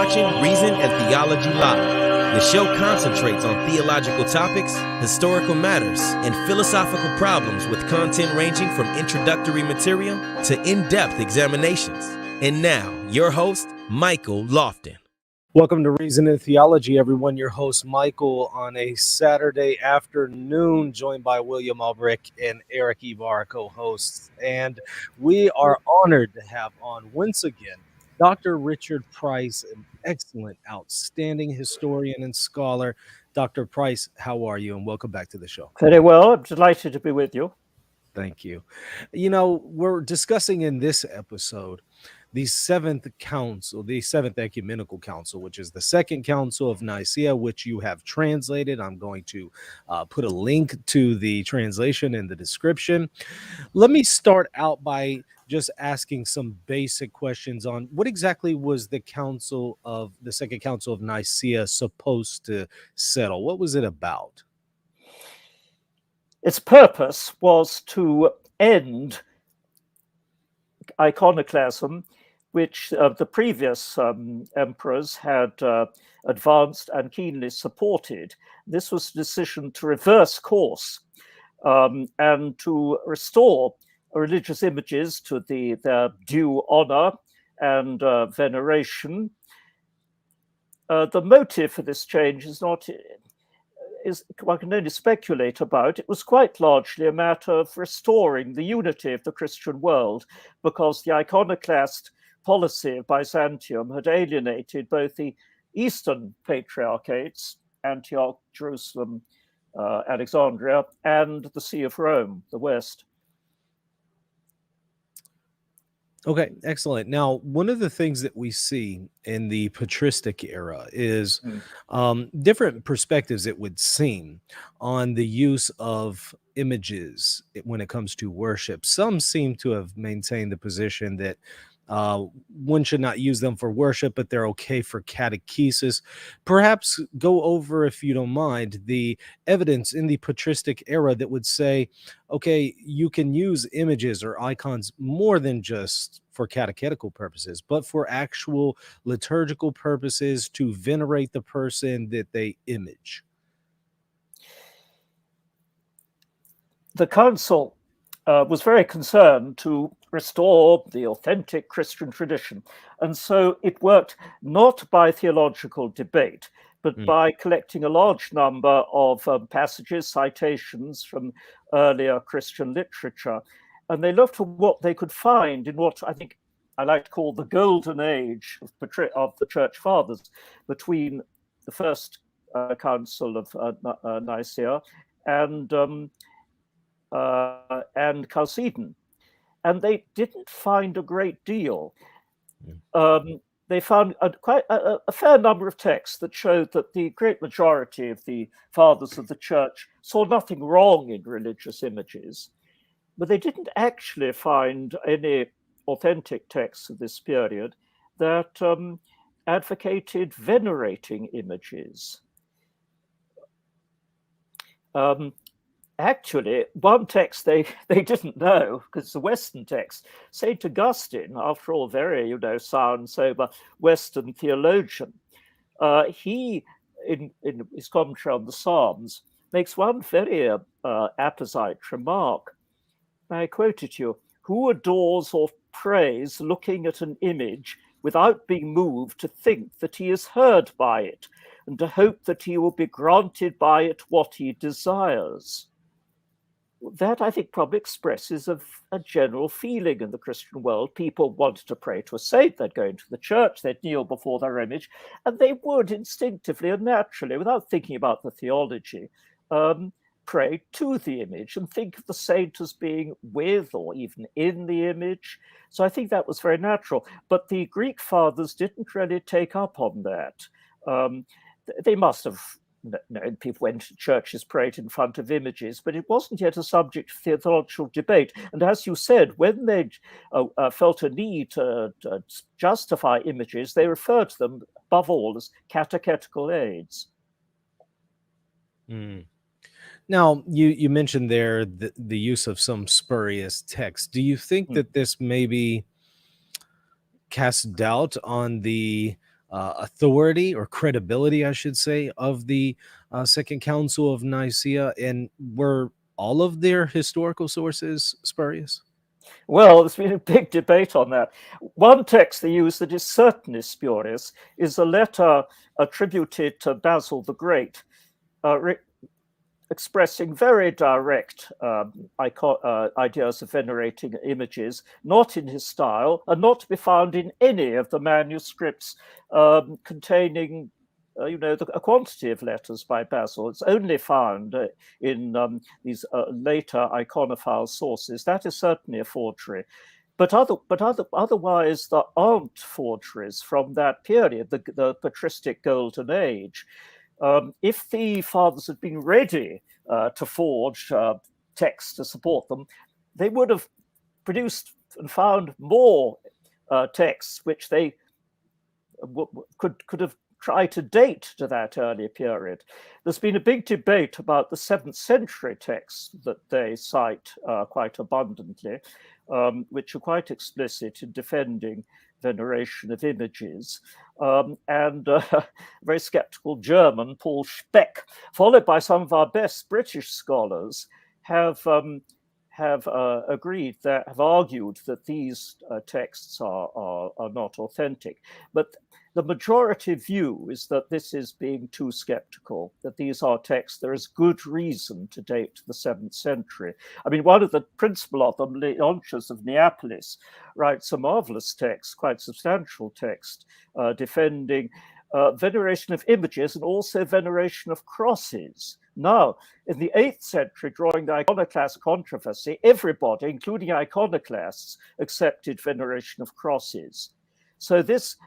watching Reason and Theology Live. The show concentrates on theological topics, historical matters, and philosophical problems with content ranging from introductory material to in-depth examinations. And now, your host, Michael Lofton. Welcome to Reason and Theology, everyone. Your host, Michael, on a Saturday afternoon, joined by William Albrick and Eric Ibarra, co-hosts. And we are honored to have on, once again, Dr. Richard Price, an excellent, outstanding historian and scholar. Dr. Price, how are you? And welcome back to the show. Very well. I'm delighted to be with you. Thank you. You know, we're discussing in this episode the Seventh Council, the Seventh Ecumenical Council, which is the Second Council of Nicaea, which you have translated. I'm going to put a link to the translation in the description. Let me start out by just asking some basic questions on what exactly was the Second Council of Nicaea supposed to settle? What was it about? Its purpose was to end iconoclasm, which the previous emperors had advanced and keenly supported. This was a decision to reverse course and to restore religious images to their due honor and veneration. The motive for this change one can only speculate about. It was quite largely a matter of restoring the unity of the Christian world, because the iconoclast policy of Byzantium had alienated both the Eastern patriarchates, Antioch, Jerusalem, Alexandria, and the See of Rome, the West. Okay, excellent. Now, one of the things that we see in the patristic era is different perspectives, it would seem, on the use of images when it comes to worship. Some seem to have maintained the position that one should not use them for worship, but they're okay for catechesis. Perhaps go over, if you don't mind, the evidence in the patristic era that would say, okay, you can use images or icons more than just for catechetical purposes, but for actual liturgical purposes to venerate the person that they image. The council was very concerned to restore the authentic Christian tradition. And so it worked not by theological debate, but by collecting a large number of passages, citations from earlier Christian literature. And they looked at what they could find in what I think I like to call the golden age of the Church Fathers, between the First Council of Nicaea and Chalcedon. And they didn't find a great deal. They found quite a fair number of texts that showed that the great majority of the fathers of the church saw nothing wrong in religious images, but they didn't actually find any authentic texts of this period that advocated venerating images. Actually, one text they didn't know, because it's a Western text. St. Augustine, after all, very sound, sober Western theologian, he, in his commentary on the Psalms, makes one very apposite remark. I quote it to you: "Who adores or prays looking at an image without being moved to think that he is heard by it, and to hope that he will be granted by it what he desires?" That, I think, probably expresses a general feeling in the Christian world. People wanted to pray to a saint, they'd go into the church, they'd kneel before their image, and they would instinctively and naturally, without thinking about the theology, pray to the image and think of the saint as being with or even in the image. So I think that was very natural. But the Greek fathers didn't really take up on that. They must have known people went to churches, prayed in front of images, but it wasn't yet a subject of theological debate. And as you said, when they felt a need to justify images, they referred to them above all as catechetical aids. Now, you mentioned there the use of some spurious text. Do you think that this maybe casts doubt on the authority or credibility, I should say, of the Second Council of Nicaea? And were all of their historical sources spurious? Well, there's been a big debate on that. One text they use that is certainly spurious is a letter attributed to Basil the Great, expressing very direct ideas of venerating images, not in his style, and not to be found in any of the manuscripts containing a quantity of letters by Basil. It's only found in these later iconophile sources. That is certainly a forgery. But otherwise, there aren't forgeries from that period, the patristic golden age. If the fathers had been ready to forge texts to support them, they would have produced and found more texts which they could have tried to date to that earlier period. There's been a big debate about the 7th century texts that they cite quite abundantly, which are quite explicit in defending veneration of images. And a very skeptical German, Paul Speck, followed by some of our best British scholars, have agreed that have argued that these texts are not authentic. But the majority view is that this is being too skeptical, that these are texts there is good reason to date to the 7th century. I mean, one of the principal of them, Leontius of Neapolis, writes a marvelous text, quite substantial text, defending veneration of images and also veneration of crosses. Now, in the 8th century, during the Iconoclast controversy, everybody, including iconoclasts, accepted veneration of crosses. So that's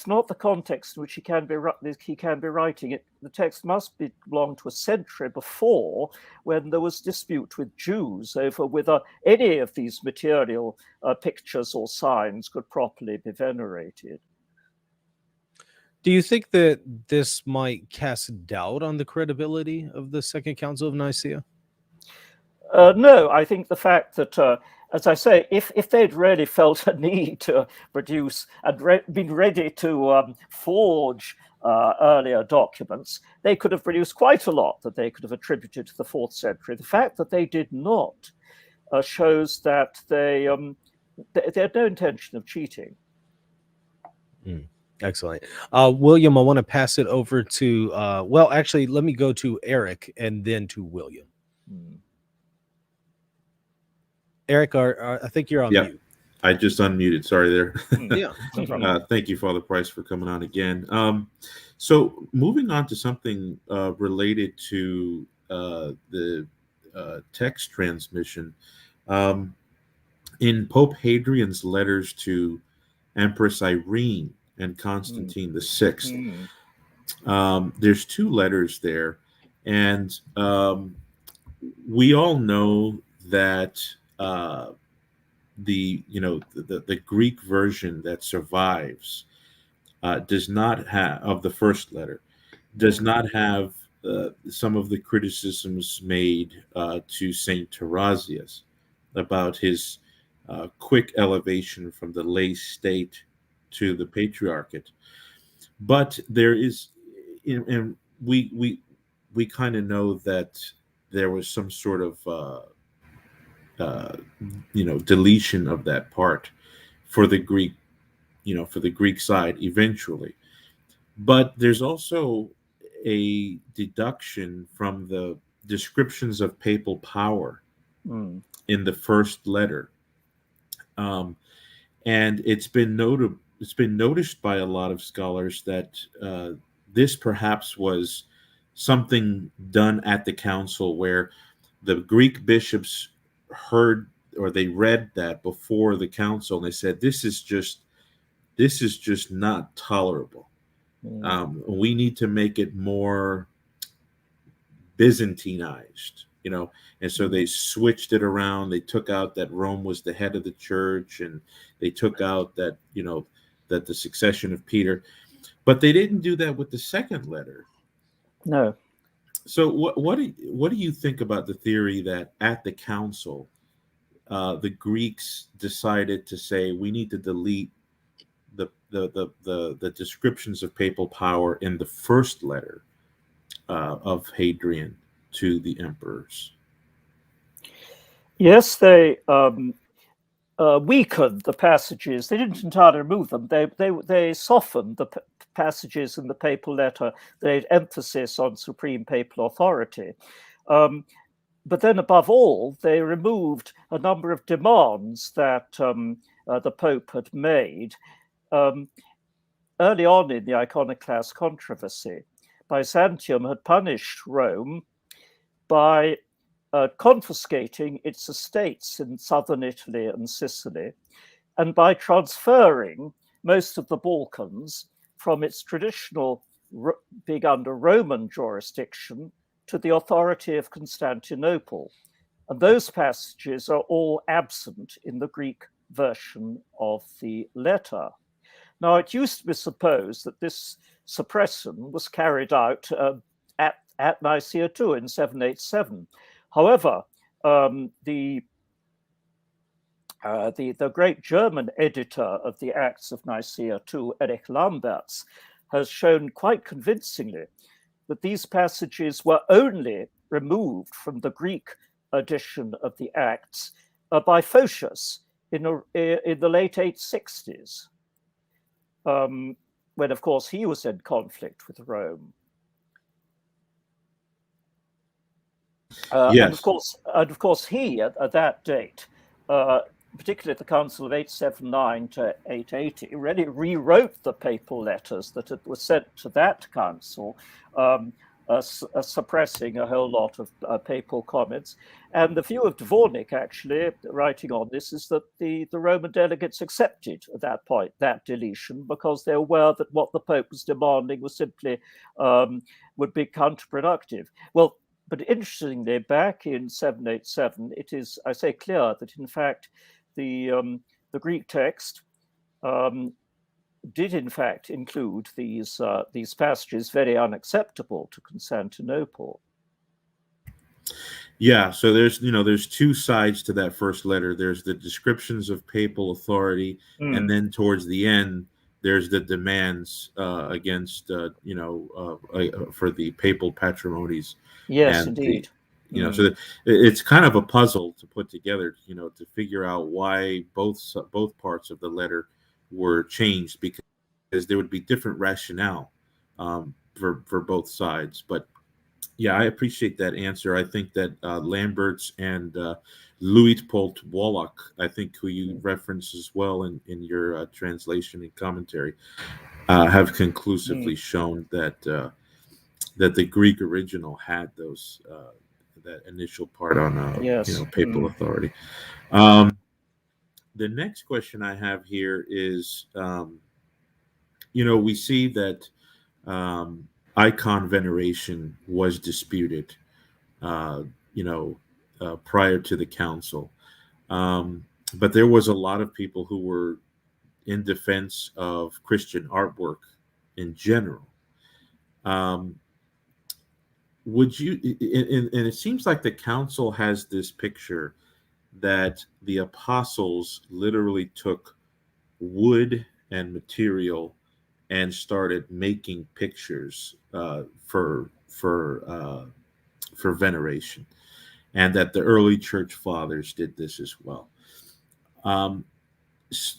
not the context in which he can be writing it. The text must belong to a century before, when there was dispute with Jews over whether any of these material pictures or signs could properly be venerated. Do you think that this might cast doubt on the credibility of the Second Council of Nicaea? No, I think the fact that, as I say, if they'd really felt a need to produce and been ready to forge earlier documents, they could have produced quite a lot that they could have attributed to the 4th century. The fact that they did not shows that they had no intention of cheating. Excellent. William, I want to pass it over to, well, actually, let me go to Eric and then to William. Eric, I think you're on mute. I just unmuted. Sorry there. Yeah, no problem. Thank you, Father Price, for coming on again. So moving on to something related to the text transmission. In Pope Hadrian's letters to Empress Irene and Constantine VI, there's 2 letters there. And we all know that the Greek version that survives does not have, of the first letter, does not have some of the criticisms made to Saint Tarasius about his quick elevation from the lay state to the patriarchate. But there is, and we kind of know that there was some sort of deletion of that part for the Greek, for the Greek side eventually. But there's also a deduction from the descriptions of papal power in the first letter, and it's been noticed by a lot of scholars that this perhaps was something done at the council, where the Greek bishops heard, or they read that before the council, and they said, this is just not tolerable. We need to make it more Byzantinized, and so they switched it around. They took out that Rome was the head of the church, and they took out that, that the succession of Peter, but they didn't do that with the second letter. No. So what do you think about the theory that at the council, the Greeks decided to say, we need to delete the descriptions of papal power in the first letter of Hadrian to the emperors? Yes, they weakened the passages. They didn't entirely remove them. They softened the passages in the papal letter. They had emphasis on supreme papal authority. But then, above all, they removed a number of demands that the Pope had made. Early on in the Iconoclast controversy, Byzantium had punished Rome by confiscating its estates in southern Italy and Sicily, and by transferring most of the Balkans from its traditional being under Roman jurisdiction to the authority of Constantinople. And those passages are all absent in the Greek version of the letter. Now, it used to be supposed that this suppression was carried out at Nicaea too in 787. However, the great German editor of the Acts of Nicaea II, Erich Lamberts, has shown quite convincingly that these passages were only removed from the Greek edition of the Acts by Photius in the late 860s, when, of course, he was in conflict with Rome. Yes. And of course, he at that date, particularly at the Council of 879 to 880, really rewrote the papal letters that were sent to that council, suppressing a whole lot of papal comments. And the view of Dvornik, actually, writing on this, is that the Roman delegates accepted at that point that deletion because they were aware that what the Pope was demanding was simply would be counterproductive. Well, but interestingly, back in 787, it is, I say, clear that in fact the Greek text did in fact include these passages very unacceptable to Constantinople. Yeah, so there's two sides to that first letter. There's the descriptions of papal authority, and then towards the end, there's the demands against for the papal patrimonies. Yes, and indeed. So it's kind of a puzzle to put together, to figure out why both parts of the letter were changed, because there would be different rationale for both sides. But yeah, I appreciate that answer. I think that Lamberts and Luitpold Wallach, I think, who you reference as well in your translation and commentary, have conclusively shown that the Greek original had those that initial part on papal authority. The next question I have here is, we see that icon veneration was disputed, prior to the council. But there was a lot of people who were in defense of Christian artwork in general. Would you, and it seems like the council has this picture that the apostles literally took wood and material and started making pictures for veneration, and that the early church fathers did this as well.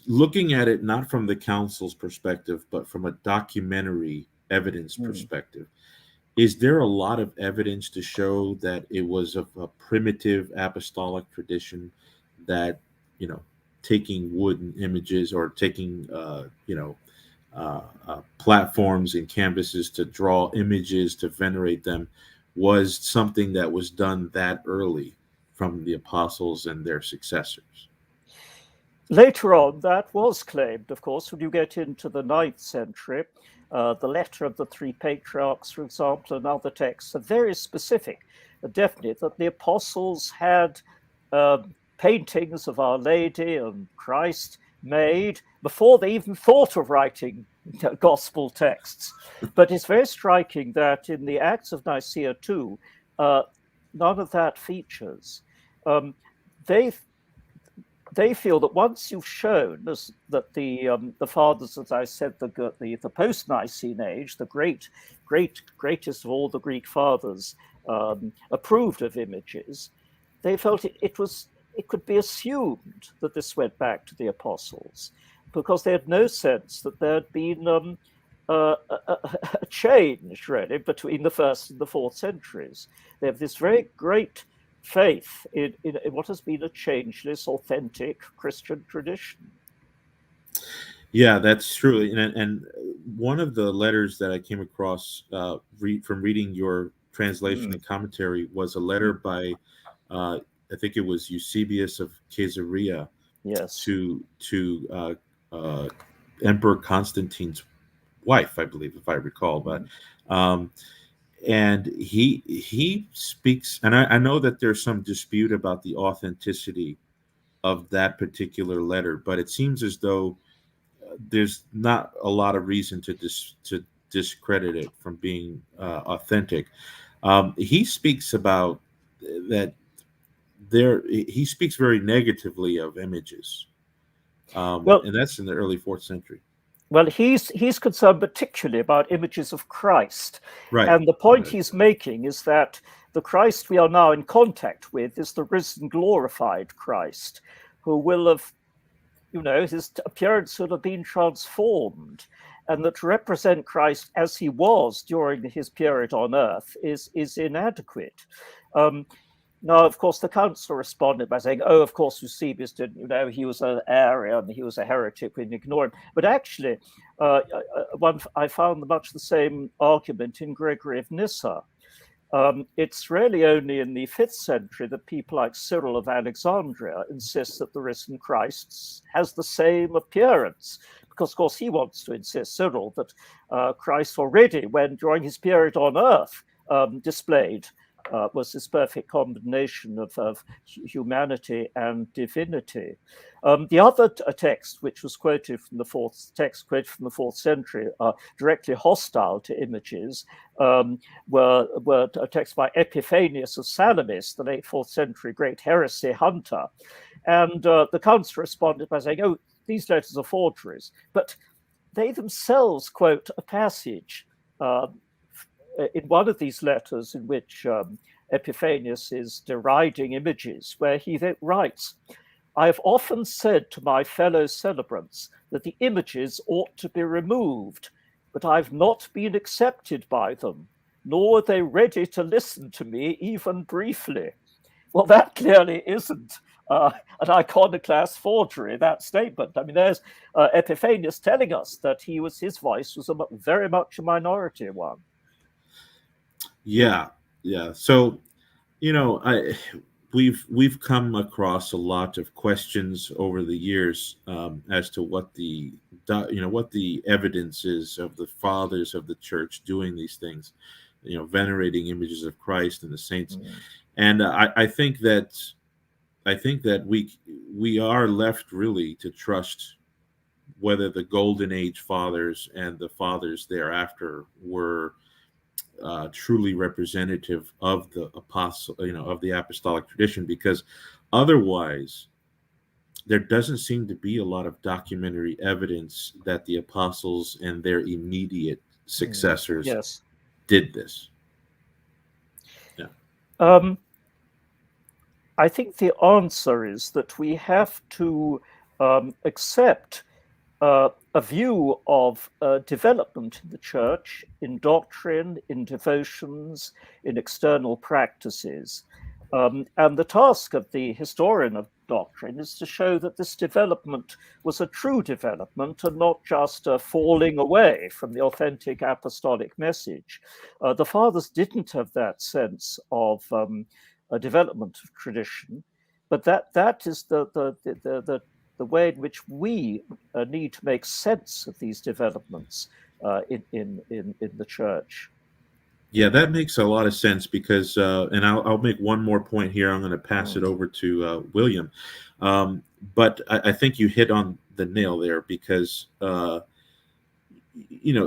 Looking at it not from the council's perspective, but from a documentary evidence perspective, is there a lot of evidence to show that it was of a primitive apostolic tradition, that taking wooden images or taking platforms and canvases to draw images to venerate them was something that was done that early from the apostles and their successors? Later on, that was claimed, of course, when you get into the 9th century. The letter of the three patriarchs, for example, and other texts are very specific, definite, that the apostles had paintings of Our Lady and Christ made before they even thought of writing gospel texts. But it's very striking that in the Acts of Nicaea II, none of that features. they feel that once you've shown that the fathers, as I said, the post-Nicene age, the greatest of all the Greek fathers, approved of images, they felt it could be assumed that this went back to the apostles, because they had no sense that there had been a change really between the first and the fourth centuries. They have this very great faith in what has been a changeless, authentic Christian tradition. Yeah, that's true. And one of the letters that I came across from reading your translation and commentary was a letter by, I think it was Eusebius of Caesarea, Yes, to Emperor Constantine's wife, I believe, if I recall. But and he speaks, and I know that there's some dispute about the authenticity of that particular letter, but it seems as though there's not a lot of reason to discredit it from being authentic. He speaks about that he speaks very negatively of images, and that's in the early 4th century. Well, he's concerned particularly about images of Christ. Right. And the point he's making is that the Christ we are now in contact with is the risen, glorified Christ, who will have, his appearance will have been transformed, and that to represent Christ as he was during his period on earth is inadequate. Now, of course, the council responded by saying, "Oh, of course, Eusebius didn't, he was an Arian, he was a heretic, we ignore him." But actually, I found much the same argument in Gregory of Nyssa. It's really only in the 5th century that people like Cyril of Alexandria insist that the risen Christ has the same appearance, because, of course, he wants to insist, Cyril, that Christ already, when during his period on earth, displayed was this perfect combination of humanity and divinity. The other text, which was quoted from the 4th century, directly hostile to images, were a text by Epiphanius of Salamis, the late 4th century great heresy hunter. And the council responded by saying, "Oh, these letters are forgeries." But they themselves quote a passage in one of these letters in which Epiphanius is deriding images, where he writes, "I have often said to my fellow celebrants that the images ought to be removed, but I have not been accepted by them, nor are they ready to listen to me even briefly." Well, that clearly isn't an iconoclast forgery, that statement. I mean, there's Epiphanius telling us that his voice was very much a minority one. Yeah. So, we've come across a lot of questions over the years as to what the evidence is of the fathers of the church doing these things, venerating images of Christ and the saints. And I think that we are left really to trust whether the Golden Age fathers and the fathers thereafter were truly representative of the of the apostolic tradition, because otherwise there doesn't seem to be a lot of documentary evidence that the apostles and their immediate successors did this. I think the answer is that we have to accept a view of development in the church, in doctrine, in devotions, in external practices. And the task of the historian of doctrine is to show that this development was a true development and not just a falling away from the authentic apostolic message. The fathers didn't have that sense of a development of tradition, but that is the way in which we need to make sense of these developments in the church. Yeah, that makes a lot of sense, because, and I'll make one more point here. I'm going to pass it over to William. But I think you hit on the nail there, because,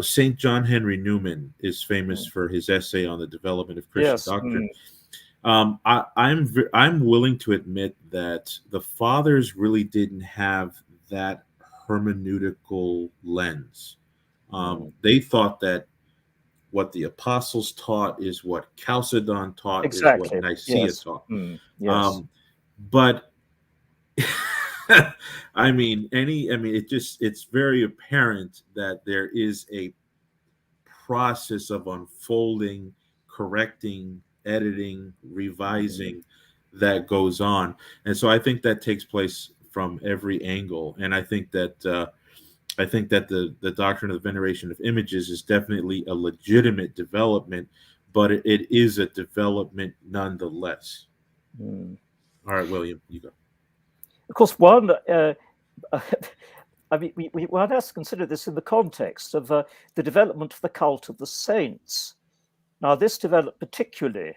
St. John Henry Newman is famous for his essay on the development of Christian doctrine. I'm willing to admit that the fathers really didn't have that hermeneutical lens. They thought that what the apostles taught is what Chalcedon taught, is what Exactly. Nicaea Yes. taught. Yes. But I mean, it's very apparent that there is a process of unfolding, correcting, editing, revising that goes on. And so I think that takes place from every angle. And I think that the doctrine of the veneration of images is definitely a legitimate development, but it is a development nonetheless. All right, William, you go. Of course, one. I mean, one has to consider this in the context of the development of the cult of the saints. Now, this developed particularly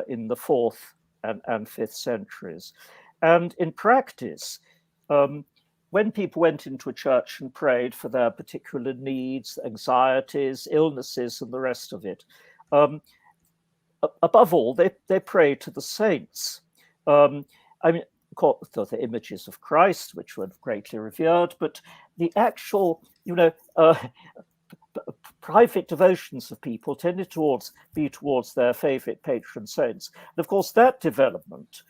in the 4th and 5th centuries. And in practice, when people went into a church and prayed for their particular needs, anxieties, illnesses, and the rest of it, above all, they prayed to the saints. I mean, the images of Christ, which were greatly revered, but the actual, private devotions of people tended be towards their favorite patron saints. And of course, that development.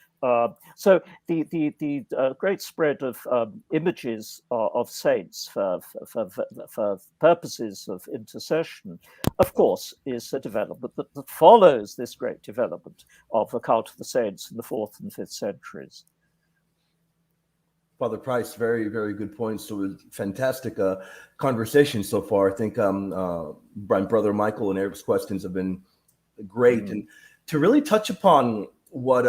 So the great spread of images of saints for purposes of intercession, of course, is a development that follows this great development of the cult of the saints in the 4th and 5th centuries. Father Price, very, very good points. So it was fantastic conversation so far. I think Brother Michael and Eric's questions have been great. And to really touch upon what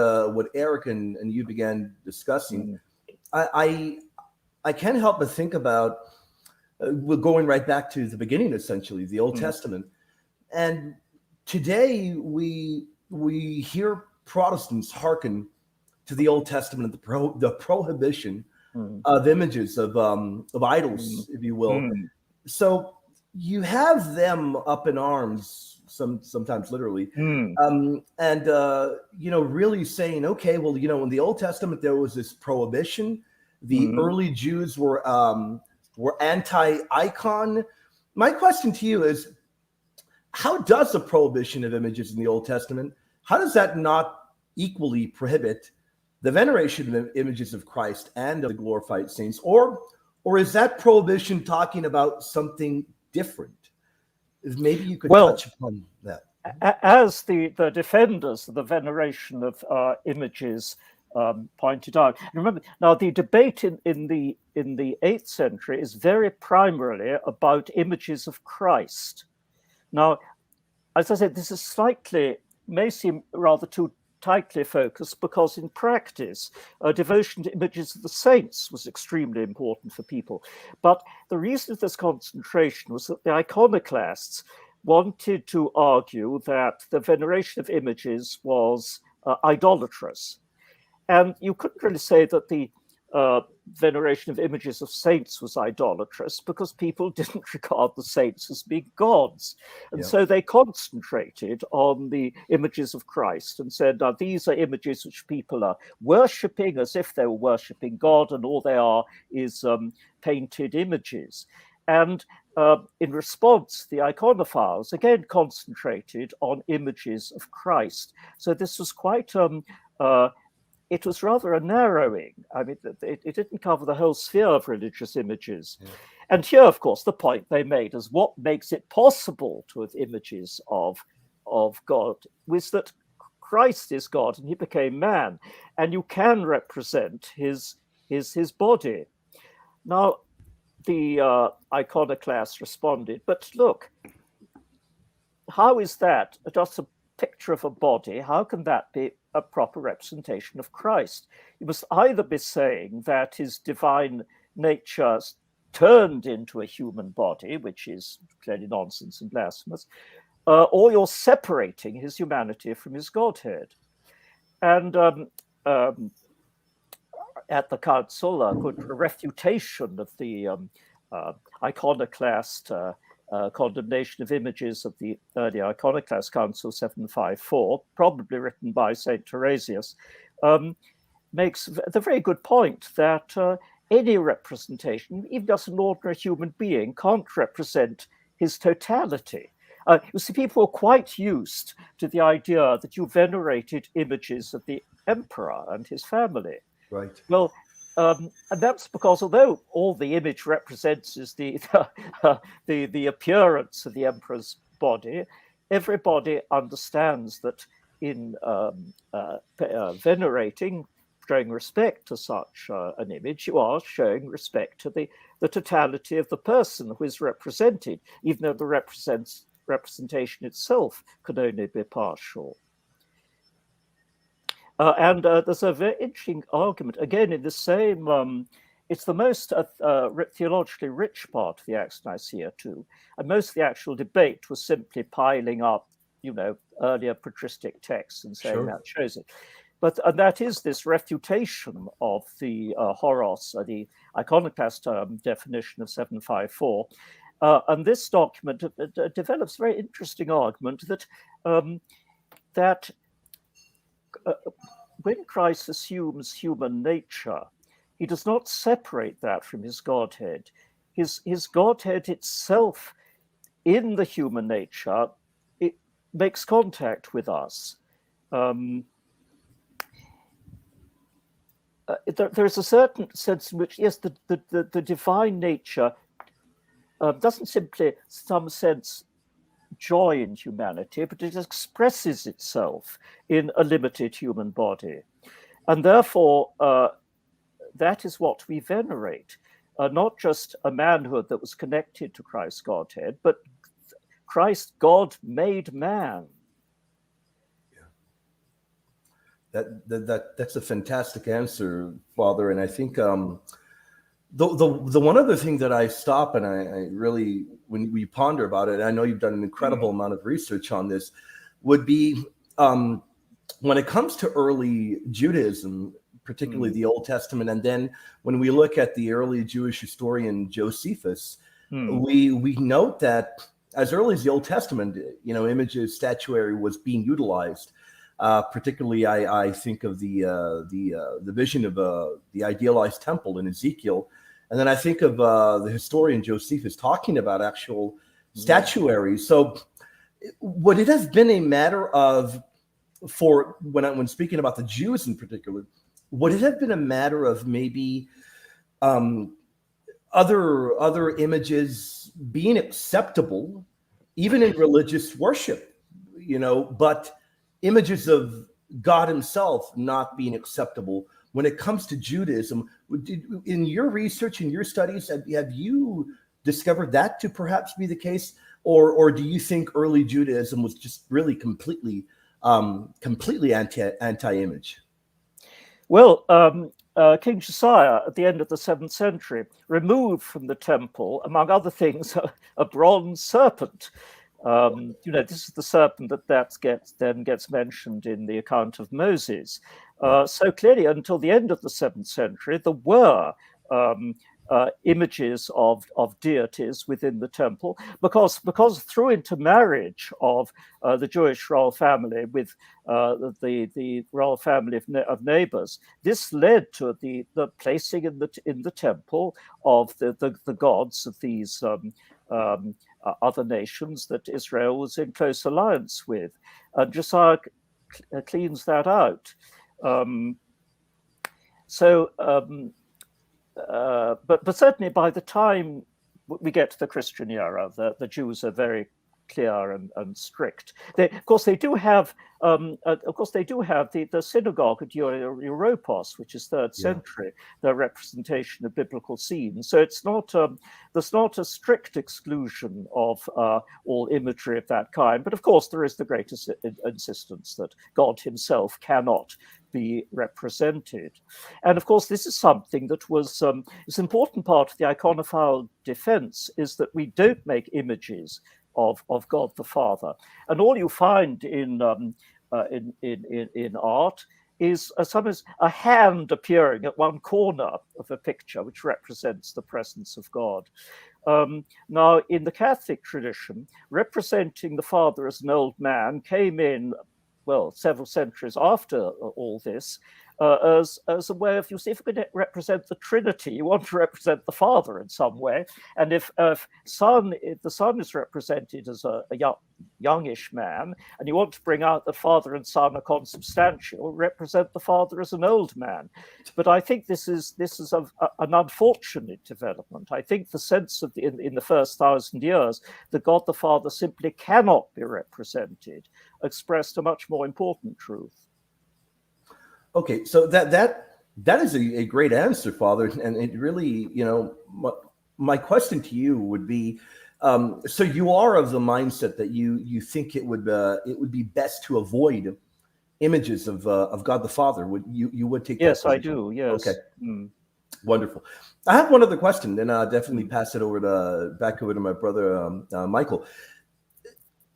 Eric and you began discussing, I can't help but think about we're going right back to the beginning, essentially, the Old Testament. And today we hear Protestants hearken to the Old Testament, the prohibition of images of idols, if you will. So you have them up in arms, sometimes literally, and really saying, okay, well, in the Old Testament there was this prohibition. The early Jews were anti-icon. My question to you is, how does the prohibition of images in the Old Testament, how does that not equally prohibit the veneration of images of Christ and of the glorified saints, or is that prohibition talking about something different? Maybe you could touch upon that. As the defenders of the veneration of images pointed out, remember now the debate in the 8th century is very primarily about images of Christ. Now, as I said, this is may seem rather too tightly focused, because in practice, devotion to images of the saints was extremely important for people. But the reason for this concentration was that the iconoclasts wanted to argue that the veneration of images was idolatrous. And you couldn't really say that the veneration of images of saints was idolatrous, because people didn't regard the saints as being gods. And so they concentrated on the images of Christ and said, now these are images which people are worshipping as if they were worshipping God, and all they are is painted images. And in response, the iconophiles again concentrated on images of Christ. So this was quite it was rather a narrowing. I mean, it didn't cover the whole sphere of religious images. And here, of course, the point they made is what makes it possible to have images of God was that Christ is God and he became man, and you can represent his body. Now, the iconoclasts responded, but look, how is that just a picture of a body? How can that be a proper representation of Christ? You must either be saying that his divine nature turned into a human body, which is clearly nonsense and blasphemous, or you're separating his humanity from his godhead. And at the council, a good refutation of the iconoclast condemnation of images of the early Iconoclast Council 754, probably written by St. Teresius, makes the very good point that any representation, even just an ordinary human being, can't represent his totality. You see, people were quite used to the idea that you venerated images of the emperor and his family. Right. Well, and that's because although all the image represents is the appearance of the emperor's body, everybody understands that in venerating, showing respect to such an image, you are showing respect to the totality of the person who is represented, even though the representation itself can only be partial. And there's a very interesting argument, again, in the same, it's the most theologically rich part of the Acts of Nicaea too. And most of the actual debate was simply piling up, earlier patristic texts and saying that shows it. And that is this refutation of the horos, the iconoclast definition of 754. And this document develops a very interesting argument that when Christ assumes human nature, he does not separate that from his Godhead. His Godhead itself, in the human nature, it makes contact with us. There's a certain sense in which, yes, the divine nature doesn't simply, in some sense, join humanity, but it expresses itself in a limited human body. And therefore, that is what we venerate, not just a manhood that was connected to Christ's Godhead, but Christ, God made man. That's a fantastic answer, Father. And I think the one other thing that I stop and I really, when we ponder about it, I know you've done an incredible amount of research on this, would be when it comes to early Judaism, particularly the Old Testament, and then when we look at the early Jewish historian Josephus, we note that as early as the Old Testament, images, statuary was being utilized. Particularly, I think of the vision of the idealized temple in Ezekiel, and then I think of the historian Josephus talking about actual statuary. So, would it have been a matter of, for when speaking about the Jews in particular, would it have been a matter of maybe other images being acceptable, even in religious worship, but images of God himself not being acceptable when it comes to Judaism? In your research, in your studies, have you discovered that to perhaps be the case? Or do you think early Judaism was just really completely anti-image? Well, King Josiah, at the end of the 7th century, removed from the temple, among other things, a bronze serpent. This is the serpent that then gets mentioned in the account of Moses. So clearly, until the end of the 7th century, there were images of deities within the temple, because through intermarriage of the Jewish royal family with the royal family of neighbors, this led to the placing in the temple of the gods of these other nations that Israel was in close alliance with. And Josiah cleans that out. But certainly by the time we get to the Christian era, the Jews are very clear and strict. Of course, they do have the synagogue at Europos, which is 3rd century, the representation of biblical scenes. So it's not there's not a strict exclusion of all imagery of that kind. But of course, there is the greatest insistence that God himself cannot be represented. And of course, this is something that was it's an important part of the iconophile defense, is that we don't make images of God the Father. And all you find in art is sometimes a hand appearing at one corner of a picture, which represents the presence of God. Now, in the Catholic tradition, representing the Father as an old man came in, well, several centuries after all this, as a way of, you see, if you're going to represent the Trinity, you want to represent the Father in some way. And if the Son is represented as a youngish man, and you want to bring out that Father and Son are consubstantial, represent the Father as an old man. But I think this is an unfortunate development. I think the sense of in the first 1,000 years that God the Father simply cannot be represented expressed a much more important truth. Okay, so that is a great answer, Father, and it really, my question to you would be, so you are of the mindset that you think it would be best to avoid images of God the Father. You would take? Yes, I do. Yes. Okay. Wonderful. I have one other question, then I'll definitely pass it back over to my brother Michael.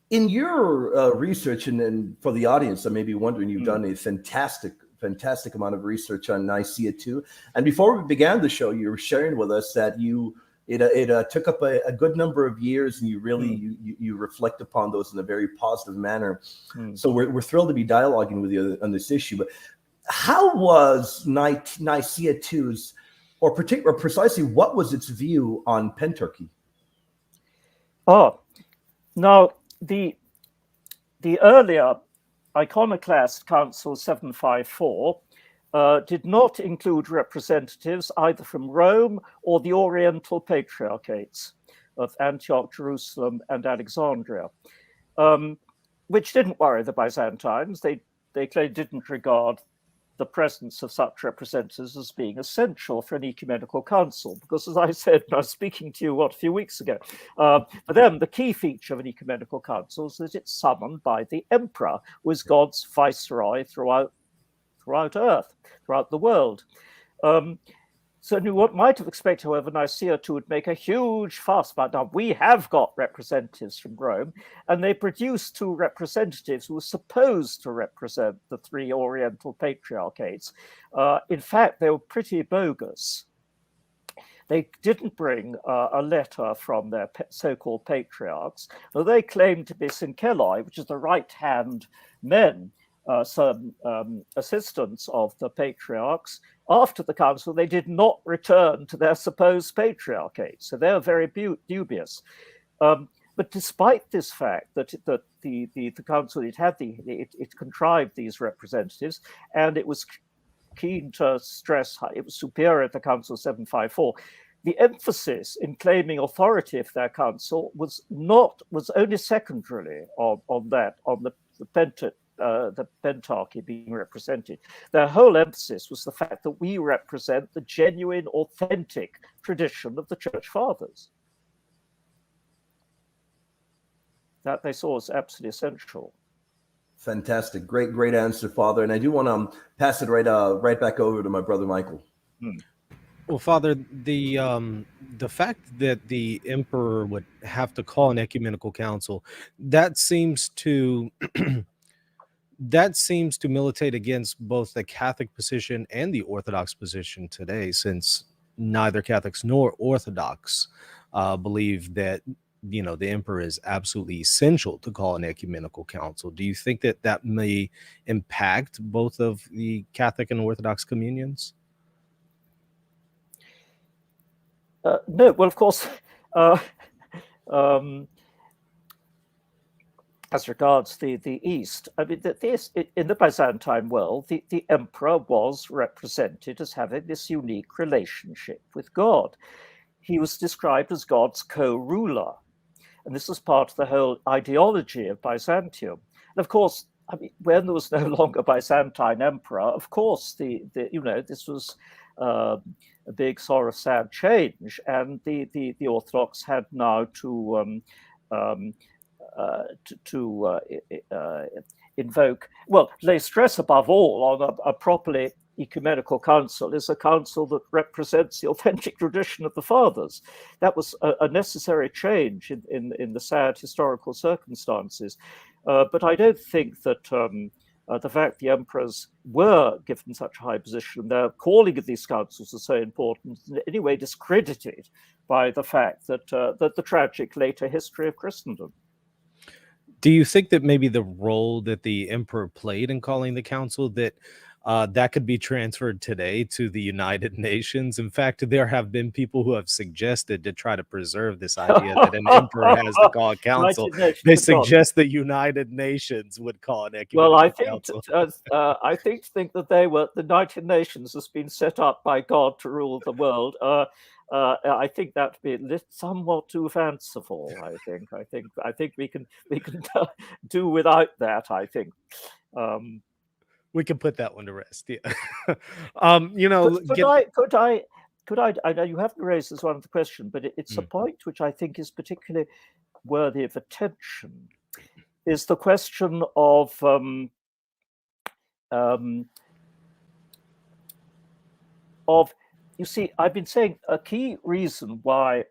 In your research, and for the audience that may be wondering, you've done a fantastic amount of research on Nicaea II. And before we began the show, you were sharing with us that it took up a good number of years, and you really you reflect upon those in a very positive manner. So we're thrilled to be dialoguing with you on this issue. But how was Nicaea II's, or precisely what was its view on Pentarchy? Now the earlier Iconoclast Council 754 did not include representatives either from Rome or the Oriental Patriarchates of Antioch, Jerusalem, and Alexandria, which didn't worry the Byzantines. They clearly didn't regard the presence of such representatives as being essential for an ecumenical council, because, as I said, I was speaking to you a few weeks ago, for them the key feature of an ecumenical council is that it's summoned by the emperor, who is God's viceroy throughout Earth, throughout the world. So what might have expected, however, Nicaea II would make a huge fuss about, now we have got representatives from Rome, and they produced 2 representatives who were supposed to represent the 3 Oriental Patriarchates. In fact, they were pretty bogus. They didn't bring a letter from their so-called patriarchs. Now, they claimed to be synkeloi, which is the right-hand men, some assistants of the patriarchs. After the council, they did not return to their supposed patriarchate, so they are very dubious. But despite this fact that the council it contrived these representatives, and it was keen to stress it was superior to Council 754. The emphasis in claiming authority of their council was only secondarily on the Pentarchy being represented. Their whole emphasis was the fact that we represent the genuine, authentic tradition of the Church Fathers. That they saw as absolutely essential. Fantastic, great answer, Father. And I do want to pass it right back over to my brother Michael. Well, Father, the fact that the emperor would have to call an ecumenical council, that seems to militate against both the Catholic position and the Orthodox position today, since neither Catholics nor Orthodox believe that the emperor is absolutely essential to call an ecumenical council. Do you think that may impact both of the Catholic and Orthodox communions? No, well, of course, as regards the East, I mean, in the Byzantine world, the emperor was represented as having this unique relationship with God. He was described as God's co-ruler, and this was part of the whole ideology of Byzantium. And of course, I mean, when there was no longer Byzantine emperor, of course, this was a big sort of sad change, and the Orthodox had now to invoke, well, lay stress above all on a properly ecumenical council is a council that represents the authentic tradition of the fathers. That was a necessary change in the sad historical circumstances. But I don't think that the fact the emperors were given such a high position, their calling of these councils is so important, in any way discredited by the fact that that the tragic later history of Christendom. Do you think that maybe the role that the emperor played in calling the council, that that could be transferred today to the United Nations? In fact, there have been people who have suggested, to try to preserve this idea that an emperor has to call a council, United Nations they of God. suggest the United Nations would call an Well, ecumenical council. I think that the United Nations has been set up by God to rule the world. I think that'd be somewhat too fanciful. I think we can do without that. I think. We can put that one to rest. Yeah. You know, could I know you haven't raised this one of the question, but it's a point which I think is particularly worthy of attention. Is the question of you see, I've been saying a key reason why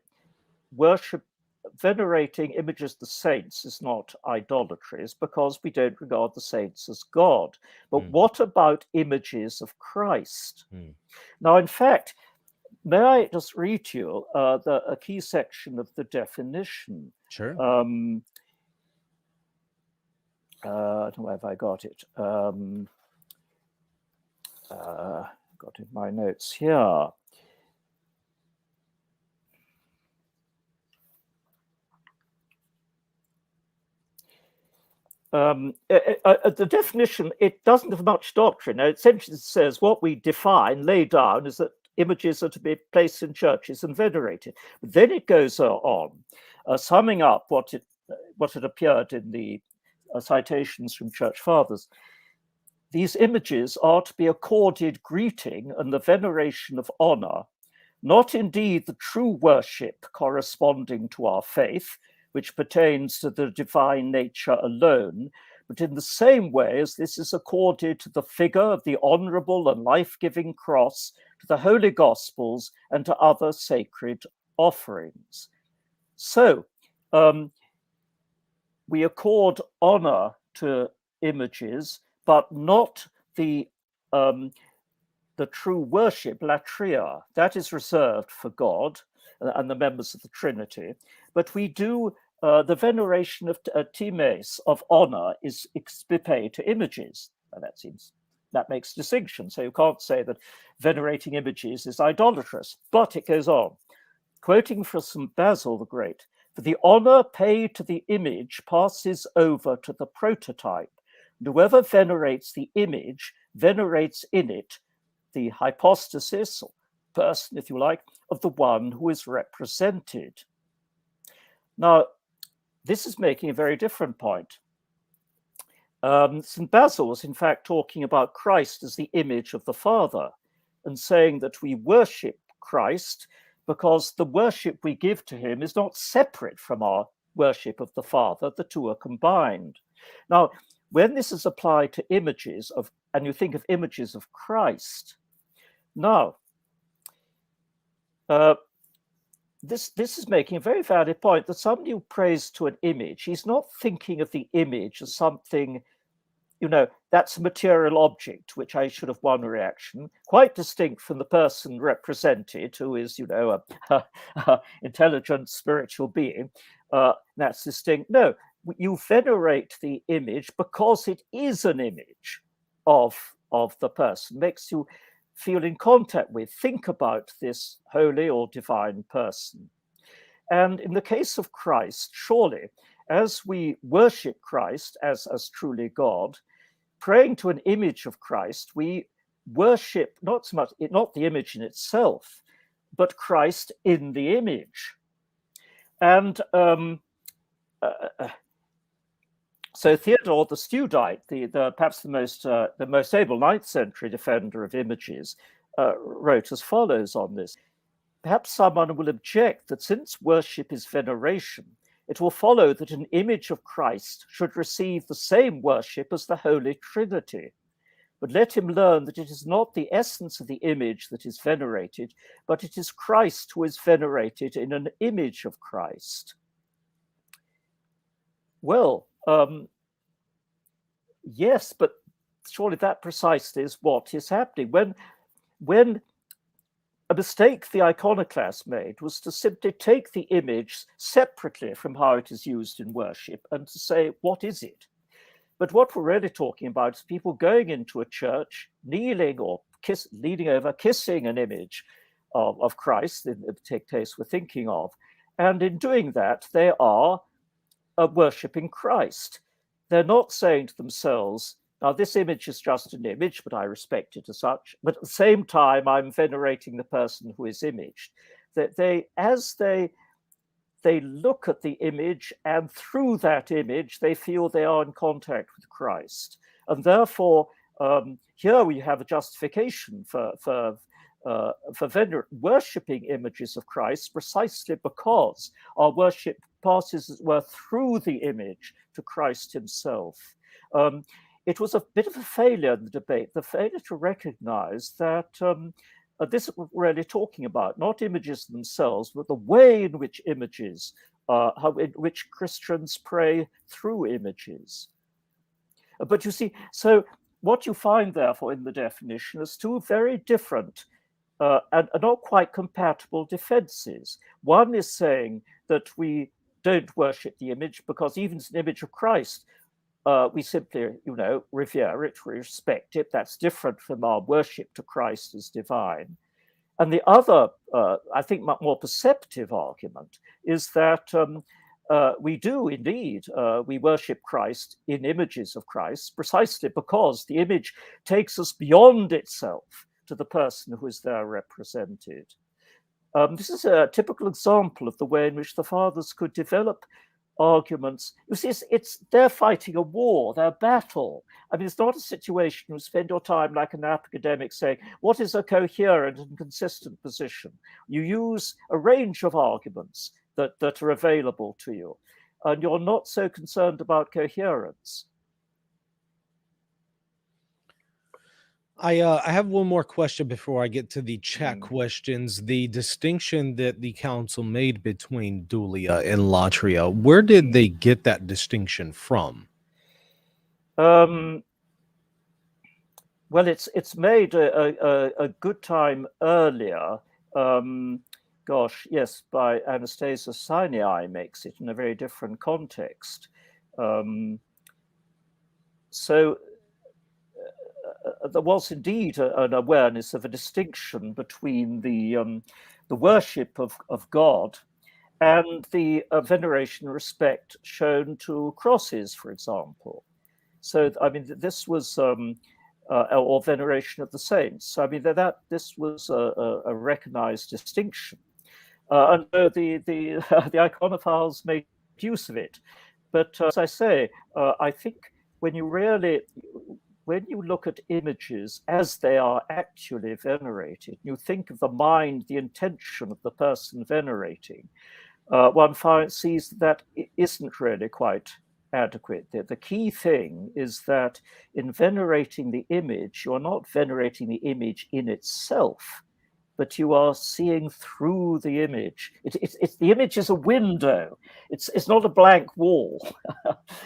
venerating images of the saints is not idolatry is because we don't regard the saints as God. But what about images of Christ? Now, in fact, may I just read to you a key section of the definition? Sure. Where have I got it? Got it in my notes here. The definition, it doesn't have much doctrine. Now, it essentially says what we define, lay down, is that images are to be placed in churches and venerated. But then it goes on, summing up what had appeared in the citations from church fathers. These images are to be accorded greeting and the veneration of honor, not indeed the true worship corresponding to our faith, which pertains to the divine nature alone, but in the same way as this is accorded to the figure of the honorable and life-giving cross, to the holy gospels, and to other sacred offerings. So, we accord honor to images, but not the true worship, latria. That is reserved for God and the members of the Trinity. But we do the veneration of times, of honor, is paid to images. And that makes distinction. So you can't say that venerating images is idolatrous. But it goes on, quoting from St. Basil the Great, for the honor paid to the image passes over to the prototype. And whoever venerates the image venerates in it the hypostasis, or person, if you like, of the one who is represented. Now, this is making a very different point. St. Basil was in fact talking about Christ as the image of the Father and saying that we worship Christ because the worship we give to him is not separate from our worship of the Father. The two are combined. Now, when this is applied to images of, and you think of images of Christ, now, this is making a very valid point that somebody who prays to an image, he's not thinking of the image as something, that's a material object, which I should have one reaction, quite distinct from the person represented, who is, a intelligent spiritual being. That's distinct. No, you venerate the image because it is an image of the person, makes you feel in contact with, think about this holy or divine person. And in the case of Christ, surely, as we worship Christ as truly God, praying to an image of Christ, we worship not the image in itself, but Christ in the image. And so Theodore the Studite, perhaps the most able 9th century defender of images, wrote as follows on this. Perhaps someone will object that since worship is veneration, it will follow that an image of Christ should receive the same worship as the Holy Trinity. But let him learn that it is not the essence of the image that is venerated, but it is Christ who is venerated in an image of Christ. Well, yes, but surely that precisely is what is happening. When a mistake the iconoclast made was to simply take the image separately from how it is used in worship and to say, what is it? But what we're really talking about is people going into a church, kneeling or leaning over, kissing an image of Christ, in the case we're thinking of. And in doing that, they are worshipping Christ. They're not saying to themselves, now this image is just an image, but I respect it as such. But at the same time, I'm venerating the person who is imaged. That as they look at the image, and through that image, they feel they are in contact with Christ. And therefore, here we have a justification for worshipping images of Christ, precisely because our worship passes, as it were, through the image to Christ himself. It was a bit of a failure in the debate, the failure to recognize that this is what we're really talking about, not images themselves, but the way in which images, in which Christians pray through images. But you see, so what you find, therefore, in the definition is two very different and not quite compatible defenses. One is saying that we don't worship the image because even as an image of Christ, we simply, revere it, we respect it. That's different from our worship to Christ as divine. And the other, I think, more perceptive argument is that we do indeed, we worship Christ in images of Christ precisely because the image takes us beyond itself to the person who is there represented. This is a typical example of the way in which the fathers could develop arguments. You see, they're fighting a war, they're battle. I mean, it's not a situation you spend your time like an academic saying, what is a coherent and consistent position? You use a range of arguments that are available to you, and you're not so concerned about coherence. I have one more question before I get to the chat questions. The distinction that the council made between dulia and latria, where did they get that distinction from? Well, it's made a good time earlier. By Anastasia Sinai makes it in a very different context. There was indeed an awareness of a distinction between the worship of God and the veneration and respect shown to crosses, for example. So, I mean, this was, or veneration of the saints. I mean, this was a recognized distinction. And the iconophiles made use of it. But as I say, I think when you look at images as they are actually venerated, you think of the mind, the intention of the person venerating, one sees that it isn't really quite adequate. The key thing is that in venerating the image, you are not venerating the image in itself, but you are seeing through the image. The image is a window. It's not a blank wall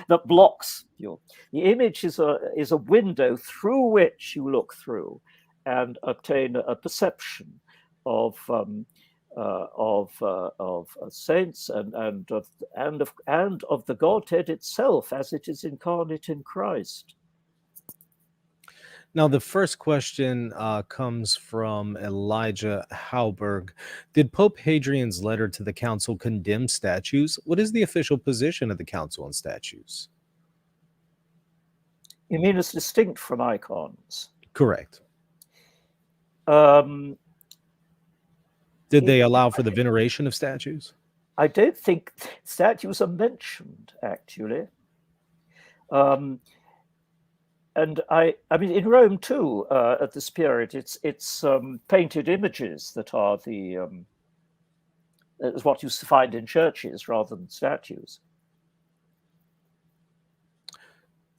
that blocks you. The image is a window through which you look through and obtain a perception of saints and of the Godhead itself as it is incarnate in Christ. Now, the first question comes from Elijah Hauberg. Did Pope Hadrian's letter to the council condemn statues? What is the official position of the council on statues? You mean as distinct from icons? Correct. Did they allow for the veneration of statues? I don't think statues are mentioned, actually. And I mean, in Rome too, at this period, it's painted images that are is what you find in churches rather than statues.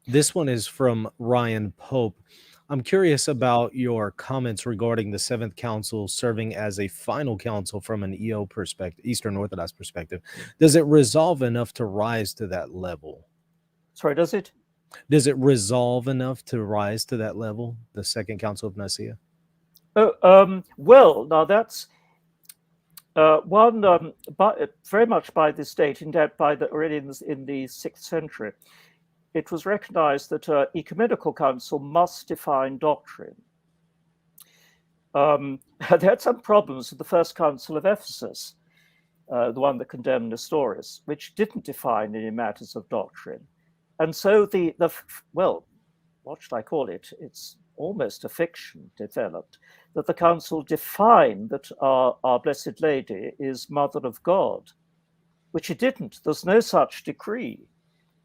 This one is from Ryan Pope. I'm curious about your comments regarding the Seventh Council serving as a final council from an EO perspective, Eastern Orthodox perspective. Does it resolve enough to rise to that level? Sorry, does it? Does it resolve enough to rise to that level, the Second Council of Nicaea? Well, now that's one very much by this date, in that already in the 6th century, it was recognized that ecumenical council must define doctrine. They had some problems with the First Council of Ephesus, the one that condemned Nestorius, which didn't define any matters of doctrine. And so well, what should I call it? It's almost a fiction developed, that the council defined that our Blessed Lady is Mother of God, which it didn't. There's no such decree.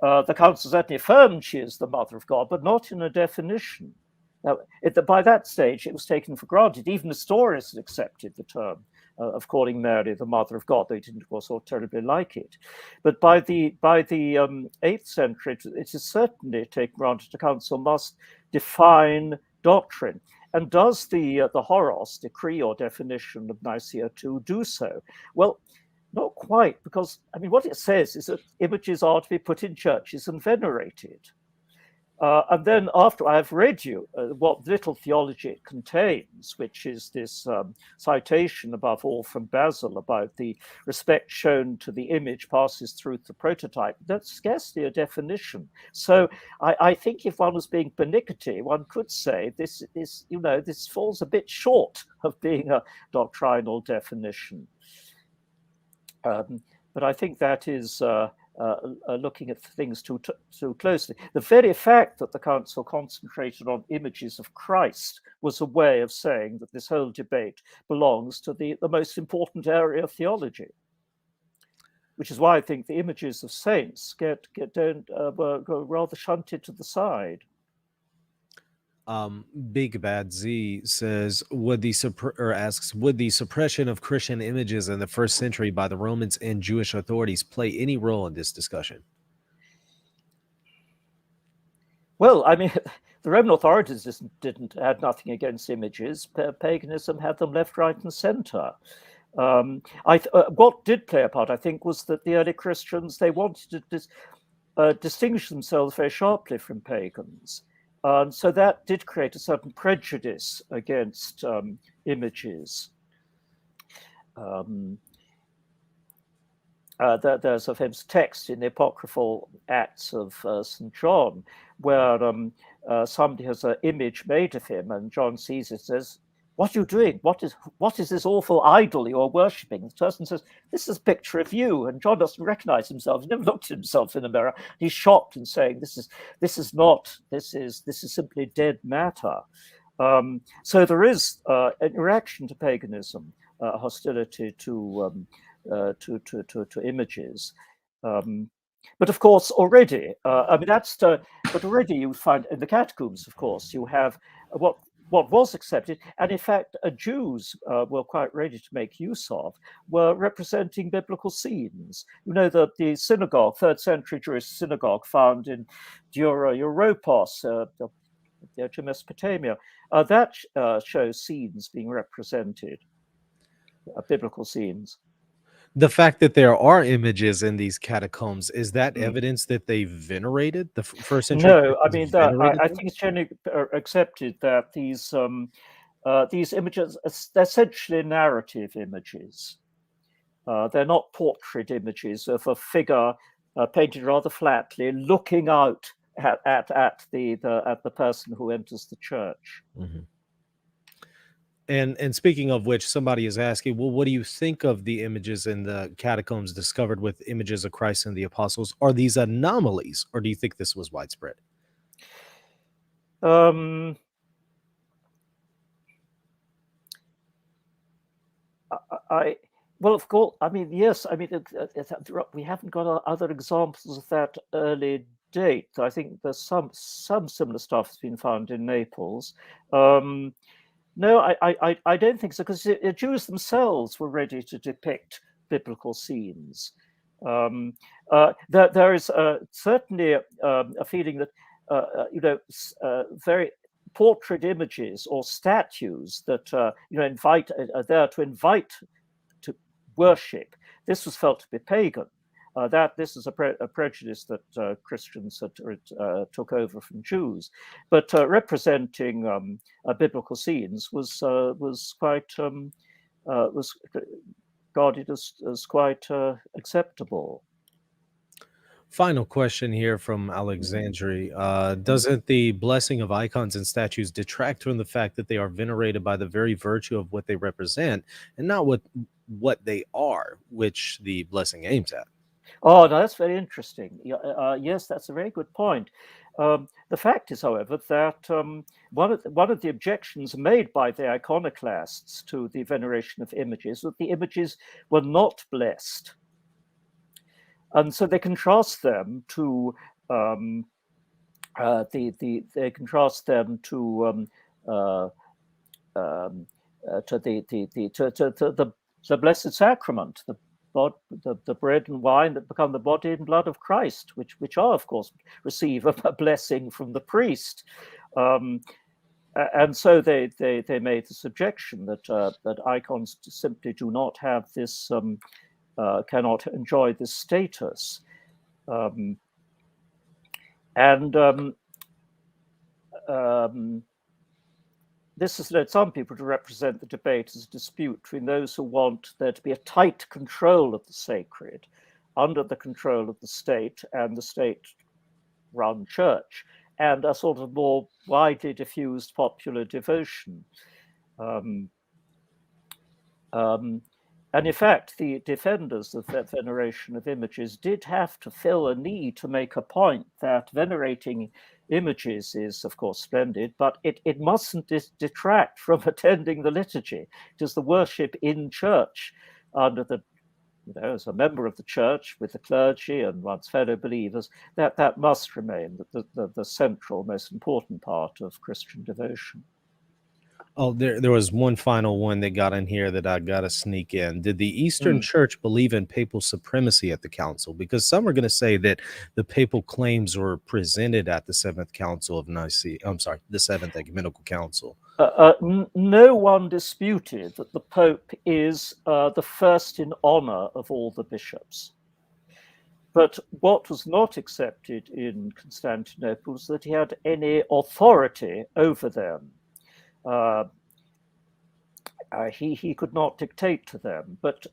The council certainly affirmed she is the Mother of God, but not in a definition. Now, by that stage, it was taken for granted. Even Nestorius had accepted the term of calling Mary the Mother of God. They didn't, of course, all terribly like it. But by the 8th century, it is certainly taken for granted the council must define doctrine. And does the Horos, decree or definition of Nicaea II, do so? Well, not quite, because, I mean, what it says is that images are to be put in churches and venerated. And then after I've read you what little theology it contains, which is this citation above all from Basil about the respect shown to the image passes through the prototype, that's scarcely a definition. So I think if one was being pernickety, one could say this falls a bit short of being a doctrinal definition. But I think that is looking at things too closely. The very fact that the council concentrated on images of Christ was a way of saying that this whole debate belongs to the most important area of theology, which is why I think the images of saints go rather shunted to the side. Big Bad Z says, would the suppression of Christian images in the 1st century by the Romans and Jewish authorities play any role in this discussion? Well, I mean, the Roman authorities had nothing against images. Paganism had them left, right, and center. What did play a part, I think, was that the early Christians, they wanted to distinguish themselves very sharply from pagans. So that did create a certain prejudice against images. There's a famous text in the apocryphal Acts of St. John where somebody has an image made of him, and John sees it and says, "What are you doing? What is this awful idol you are worshipping?" The person says, "This is a picture of you." And John doesn't recognize himself. He never looked at himself in the mirror. He's shocked and saying, this is simply dead matter. So there is an reaction to paganism, hostility to images. But of course, already, but already you find in the catacombs, of course, you have what was accepted, and in fact, Jews were quite ready to make use of, were representing biblical scenes. You know, the synagogue, 3rd century Jewish synagogue found in Dura Europos, the edge of Mesopotamia, that shows scenes being represented, biblical scenes. The fact that there are images in these catacombs, is that evidence that they venerated the 1st century? No, I mean, I think it's generally accepted that these images are essentially narrative images. They're not portrait images of a figure painted rather flatly, looking out at the person who enters the church. Mm-hmm. And speaking of which, somebody is asking, well, what do you think of the images in the catacombs discovered with images of Christ and the apostles? Are these anomalies, or do you think this was widespread? Well, of course, I mean, yes, I mean, we haven't got other examples of that early date. I think there's some similar stuff has been found in Naples. No, I don't think so, because the Jews themselves were ready to depict biblical scenes. There is certainly a feeling that very portrait images or statues that are there to invite to worship. This was felt to be pagan. That this is a prejudice that Christians had, took over from Jews, but representing biblical scenes was quite was regarded as quite acceptable. Final question here from Alexandria. Doesn't the blessing of icons and statues detract from the fact that they are venerated by the very virtue of what they represent and not what they are, which the blessing aims at? Oh, no, that's very interesting. Yes, that's a very good point. The fact is, however, that one of the objections made by the iconoclasts to the veneration of images was that the images were not blessed. And so they contrast them to they contrast them to the Blessed Sacrament, the bread and wine that become the body and blood of Christ, which are, of course, receive a blessing from the priest. And so they made this objection that icons simply do not have this. Cannot enjoy this status, this has led some people to represent the debate as a dispute between those who want there to be a tight control of the sacred under the control of the state and the state-run church, and a sort of more widely diffused popular devotion. And in fact, the defenders of that veneration of images did have to feel a need to make a point that venerating images is, of course, splendid, but it mustn't detract from attending the liturgy. It is the worship in church under the, as a member of the church with the clergy and one's fellow believers, that must remain the central, most important part of Christian devotion. Oh, there was one final one that got in here that I got to sneak in. Did the Eastern Church believe in papal supremacy at the council? Because some are going to say that the papal claims were presented at the Seventh Council of Nicaea. I'm sorry, the Seventh Ecumenical Council. No one disputed that the Pope is the first in honor of all the bishops. But what was not accepted in Constantinople was that he had any authority over them. He could not dictate to them, but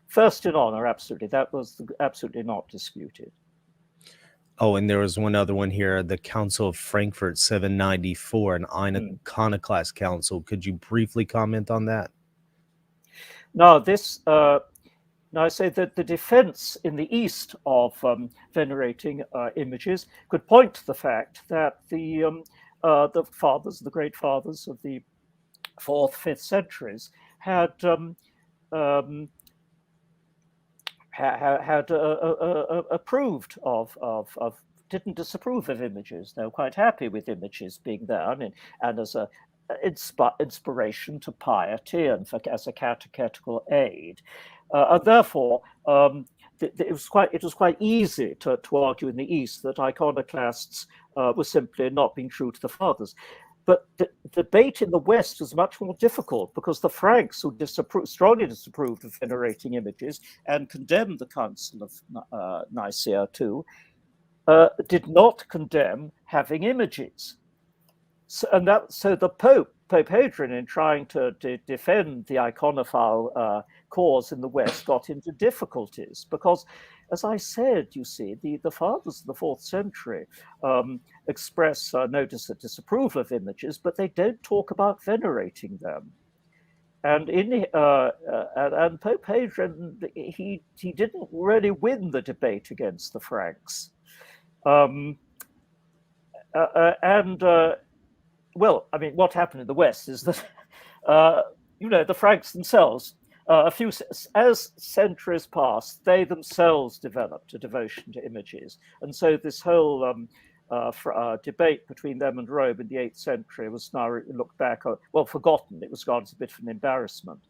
first in honor, absolutely, that was absolutely not disputed. Oh, and there was one other one here, the Council of Frankfurt 794, an Iconoclast Council. Could you briefly comment on that? Now, I say that the defense in the East of venerating images could point to the fact that the fathers, the great fathers of the 4th, 5th centuries had approved of didn't disapprove of images. They were quite happy with images being there and as a inspiration to piety and as a catechetical aid. And therefore, it was quite easy to argue in the East that iconoclasts were simply not being true to the fathers. But the debate in the West was much more difficult because the Franks, who strongly disapproved of venerating images and condemned the Council of Nicaea too, did not condemn having images. So the Pope Hadrian, in trying to defend the iconophile cause in the West, got into difficulties because, as I said, you see, the fathers of the 4th century express notice of disapproval of images, but they don't talk about venerating them. And and Pope Hadrian, he didn't really win the debate against the Franks. Well, I mean, what happened in the West is that, the Franks themselves, as centuries passed, they themselves developed a devotion to images. And so this whole debate between them and Rome in the 8th century was now looked back, forgotten. It was regarded as a bit of an embarrassment.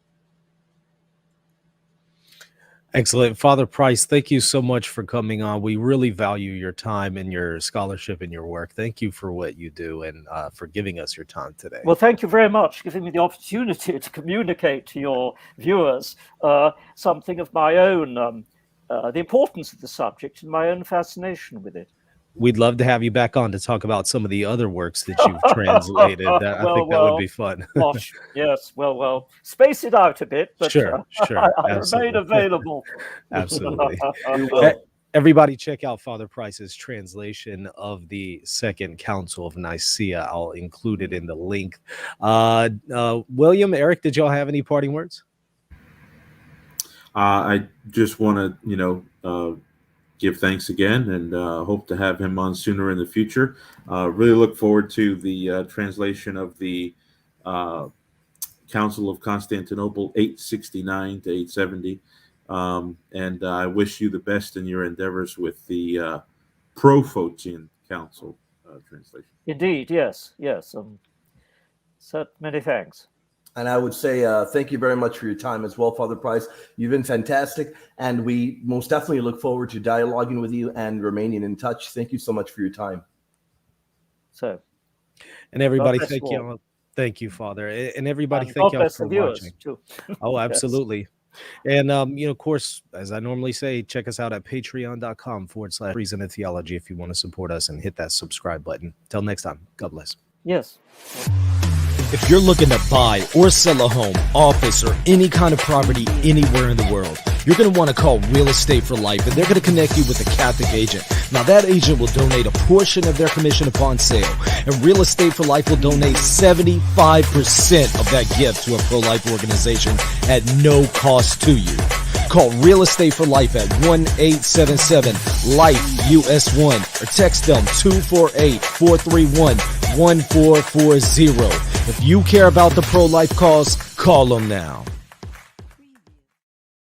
Excellent. Father Price, thank you so much for coming on. We really value your time and your scholarship and your work. Thank you for what you do and for giving us your time today. Well, thank you very much for giving me the opportunity to communicate to your viewers something of my own the importance of the subject and my own fascination with it. We'd love to have you back on to talk about some of the other works that you've translated. I think that would be fun. Gosh, yes, well, space it out a bit, but Sure. I remain available. Absolutely. Well, Everybody check out Father Price's translation of the Second Council of Nicaea. I'll include it in the link. William, Eric, did y'all have any parting words? I just want to, give thanks again, and hope to have him on sooner in the future. Really look forward to the translation of the Council of Constantinople 869 to 870. And I wish you the best in your endeavors with the Pro-Photian Council translation. Indeed, yes. So many thanks. And I would say thank you very much for your time as well, Father Price. You've been fantastic, and we most definitely look forward to dialoguing with you and remaining in touch. Thank you so much for your time. So, And everybody, God bless thank you you. Thank you, Father. And everybody, and thank God y'all bless for the viewers watching. too. Oh, Yes. absolutely. And, of course, as I normally say, check us out at patreon.com/Reason and Theology if you want to support us, and hit that subscribe button. Till next time, God bless. Yes. If you're looking to buy or sell a home, office, or any kind of property anywhere in the world, you're going to want to call Real Estate for Life, and they're going to connect you with a Catholic agent. Now, that agent will donate a portion of their commission upon sale, and Real Estate for Life will donate 75% of that gift to a pro-life organization at no cost to you. Call Real Estate for Life at 1-877-LIFE-US1 or text them 248-431-1440. If you care about the pro-life cause, call them now.